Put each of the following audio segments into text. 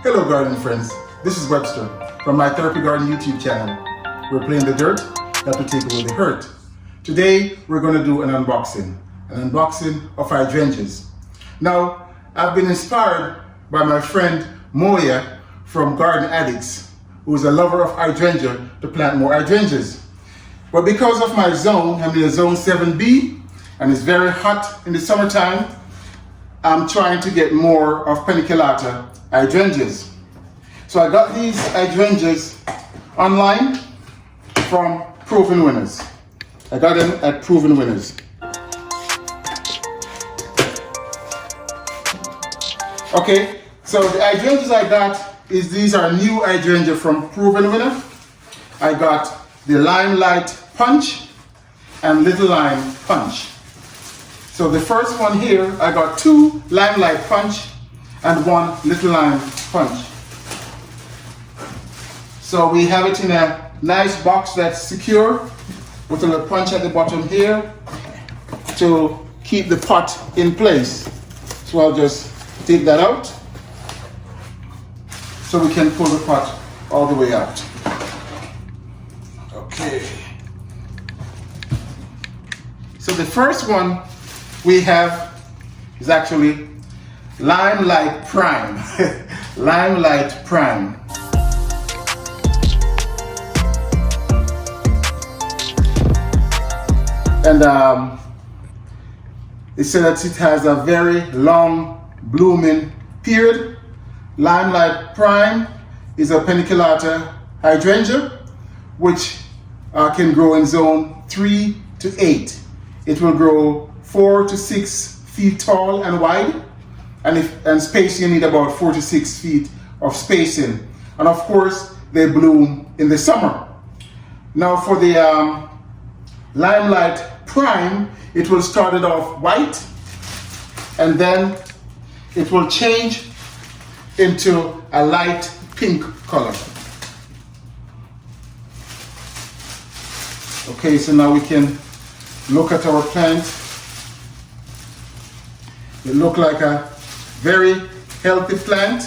Hello garden friends, this is Webster from my Therapy Garden YouTube channel. We're playing the dirt, help to take away the hurt. Today we're going to do an unboxing of hydrangeas. Now, I've been inspired by my friend Moya from Garden Addicts, who is a lover of hydrangea, to plant more hydrangeas. But because of my zone, I'm in the zone 7B, and it's very hot in the summertime, I'm trying to get more of paniculata hydrangeas. So I got these hydrangeas online from Proven Winners. I got them at Proven Winners. Okay, so the hydrangeas I got these are new hydrangea from Proven Winner. I got the Limelight Punch and Little Lime Punch. So the first one here, I got 2 Limelight Punch and 1 Little Lime Punch. So we have it in a nice box that's secure with a little punch at the bottom here to keep the pot in place. So I'll just take that out so we can pull the pot all the way out. Okay. So the first one we have is actually Limelight Prime. Limelight Prime. And it said that it has a very long blooming period. Limelight Prime is a paniculata hydrangea which can grow in zone 3 to 8. It will grow 4 to 6 feet tall and wide, and spacing, you need about 4 to 6 feet of spacing. And of course, they bloom in the summer. Now for the Limelight Prime, it will start it off white, and then it will change into a light pink color. Okay, so now we can look at our plant. It looks like a very healthy plant.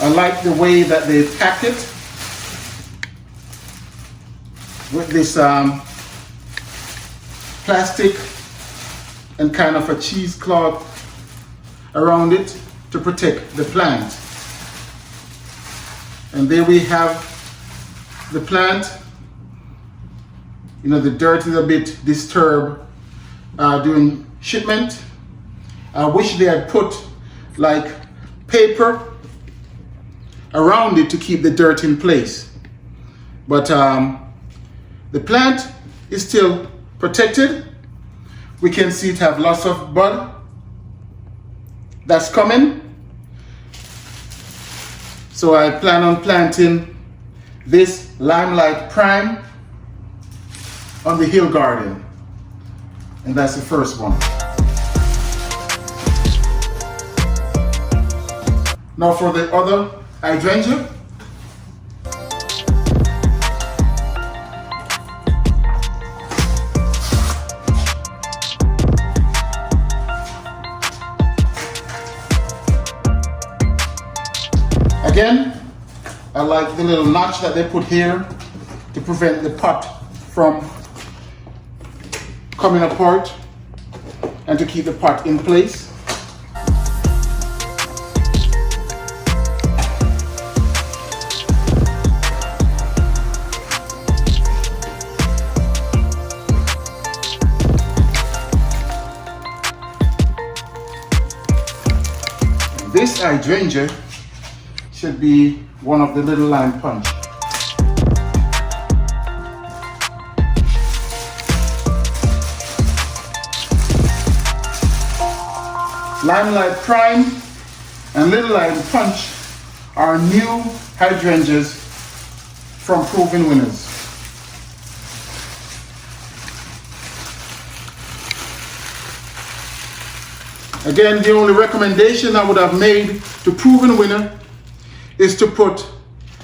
I like the way that they pack it with this plastic and kind of a cheesecloth around it to protect the plant. And there we have the plant. You know, the dirt is a bit disturbed during shipment. I wish they had put like paper around it to keep the dirt in place. But the plant is still protected. We can see it have lots of bud that's coming. So I plan on planting this Limelight Prime on the hill garden. And that's the first one. Now for the other hydrangea. Again, I like the little notch that they put here to prevent the pot from coming apart and to keep the pot in place. This hydrangea should be one of the Little Lime Punch. Limelight Prime and Little Lime Punch are new hydrangeas from Proven Winners. Again, the only recommendation I would have made to Proven Winner is to put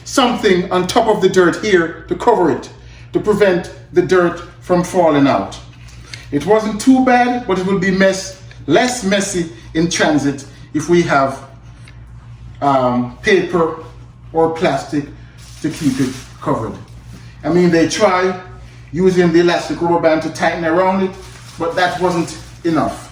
something on top of the dirt here to cover it, to prevent the dirt from falling out. It wasn't too bad, but it will be less messy in transit if we have paper or plastic to keep it covered. I mean, they try using the elastic rubber band to tighten around it, but that wasn't enough.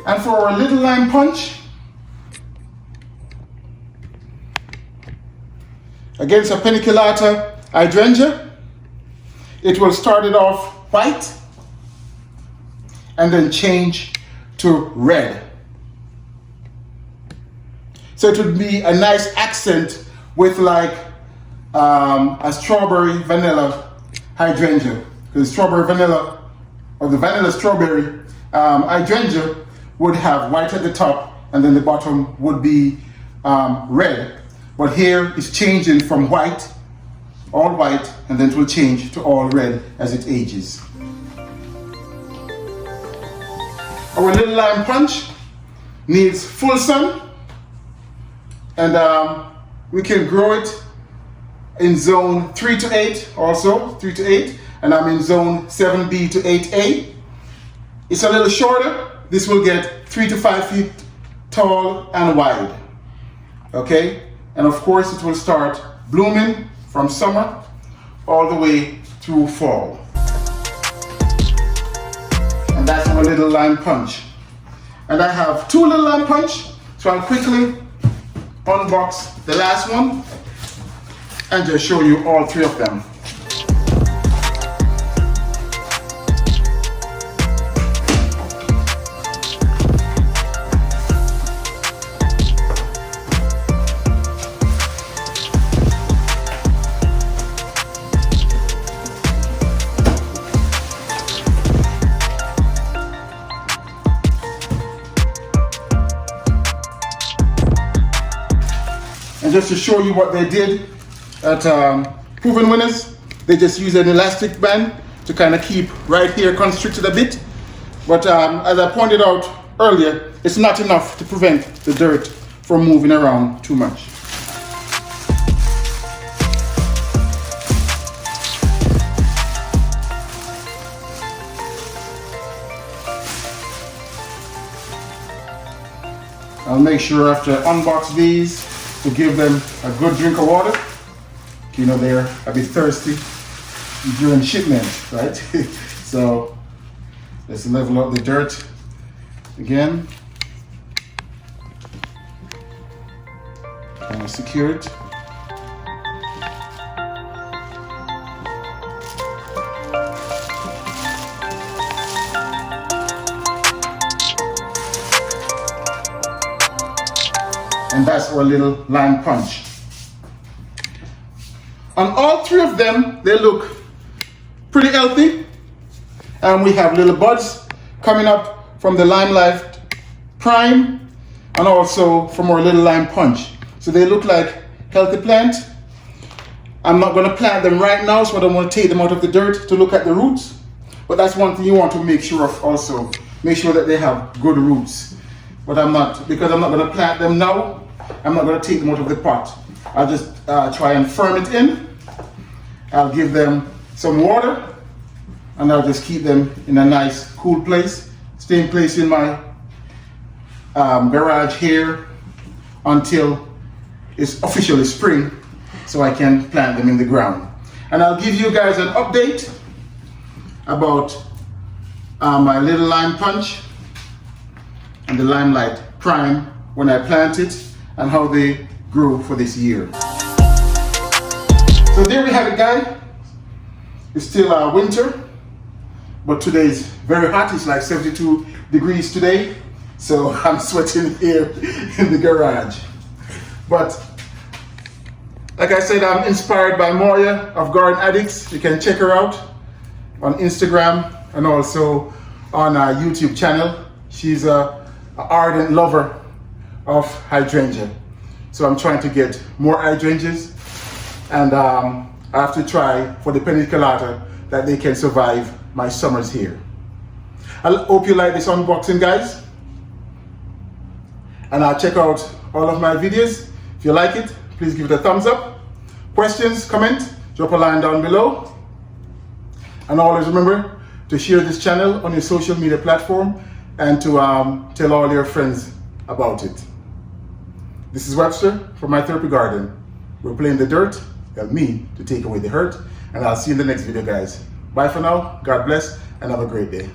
And for our little lime punch, against a paniculata hydrangea, it will start it off white and then change to red. So it would be a nice accent with like a strawberry vanilla hydrangea. The strawberry vanilla, or the vanilla strawberry hydrangea would have white at the top and then the bottom would be red. But here it's changing from white, all white, and then it will change to all red as it ages. Our little lime punch needs full sun, and we can grow it in zone 3 to 8 also, 3 to 8, and I'm in zone 7B to 8A. It's a little shorter. This will get 3 to 5 feet tall and wide, okay? And of course it will start blooming from summer all the way through fall. And that's our little lime punch. And I have 2 little lime punch, so I'll quickly unbox the last one and just show you all 3 of them. And just to show you what they did at Proven Winners, they just used an elastic band to kind of keep right here constricted a bit. But as I pointed out earlier, it's not enough to prevent the dirt from moving around too much. I'll make sure after I unbox these to give them a good drink of water. You know, they're a bit thirsty during shipment, right? So let's level up the dirt again. And secure it. And that's our little lime punch. On all 3 of them, they look pretty healthy. And we have little buds coming up from the Limelight Prime and also from our little lime punch. So they look like healthy plant. I'm not going to plant them right now, so I don't want to take them out of the dirt to look at the roots. But that's one thing you want to make sure of also. Make sure that they have good roots. But because I'm not going to plant them now, I'm not going to take them out of the pot. I'll just try and firm it in. I'll give them some water and I'll just keep them in a nice cool place. Stay in place in my garage here until it's officially spring so I can plant them in the ground. And I'll give you guys an update about my little lime punch and the Limelight Prime when I plant it and how they grew for this year. So there we have it, guys. It's still winter, but today is very hot. It's like 72 degrees today, so I'm sweating here in the garage. But like I said, I'm inspired by Moya of Garden Addicts. You can check her out on Instagram and also on our YouTube channel. She's an ardent lover of hydrangea. So I'm trying to get more hydrangeas, and I have to try for the paniculata that they can survive my summers here. I hope you like this unboxing, guys, and I'll check out all of my videos. If you like it, please give it a thumbs up. Questions, comment, drop a line down below. And always remember, to share this channel on your social media platform and to tell all your friends about it. This is Webster from My Therapy Garden. We're playing the dirt, help me to take away the hurt, and I'll see you in the next video, guys. Bye for now, God bless, and have a great day.